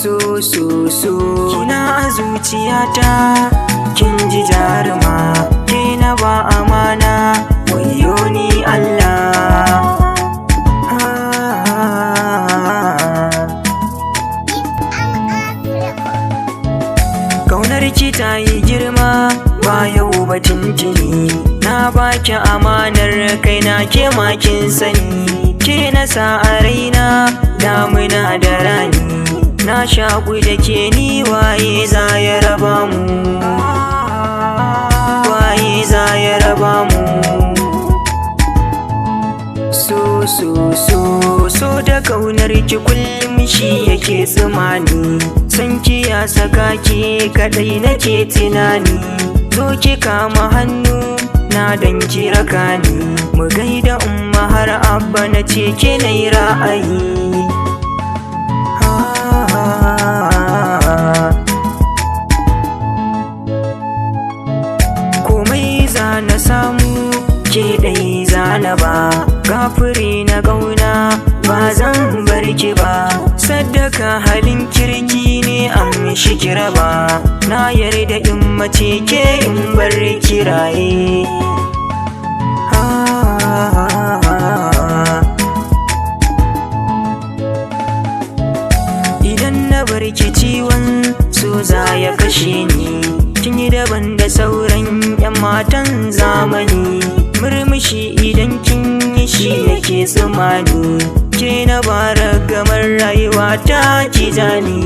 so kina a zuciyata, kin ji jaruma, ke na ba amana, wayo ni Allah. Kaunar ki ta yi girma, ba yau ba tintini, na baki amanar kaina, ke ma kin sani, ke na sa a raina, damuna da rani, na shaƙu da ke ni, waye za ya raba mu, waye za ya raba mu. So da kaunar ki kullum shi yake tsimani, san ki ya saka ki kadai nake tunani, zo ki kama hannu na dan ki raka ni, mu gaida umma har abba na ce ke nayi ra'ayi. Komai za na samu ke ɗai zana ba, gafuri na gauna ba zan bar ki ba, sadaka halin kirki ne an mishi kira ba, na yarda in mace ke in bar kiraye. Idan na bar ki ciwon so za ya kashe ni, kin yi daban da sauran 'yan matan zamani, murmushi idan kin yi shi yake tsammani, ke na bara gamar rayuwa ta ki zani.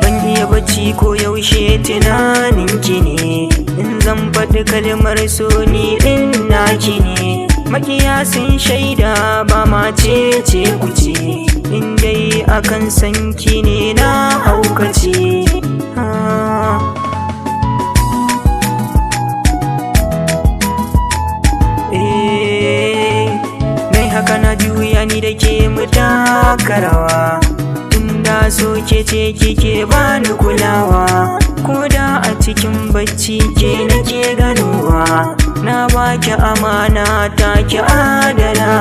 Ban iya bacci ko yaushe tunanin ki ne, in zan faɗi kalmar so ni ɗin naki ne, makiya sun shaida ba ma ce ku ce, in dai akan san ki ne na haukace. Nai haka na juya ni da ke mu taka rawa, tunda so ke ce kike bani kulawa, ko da a cikin bacci ke nake ganowa, na baki amana ta ki adana.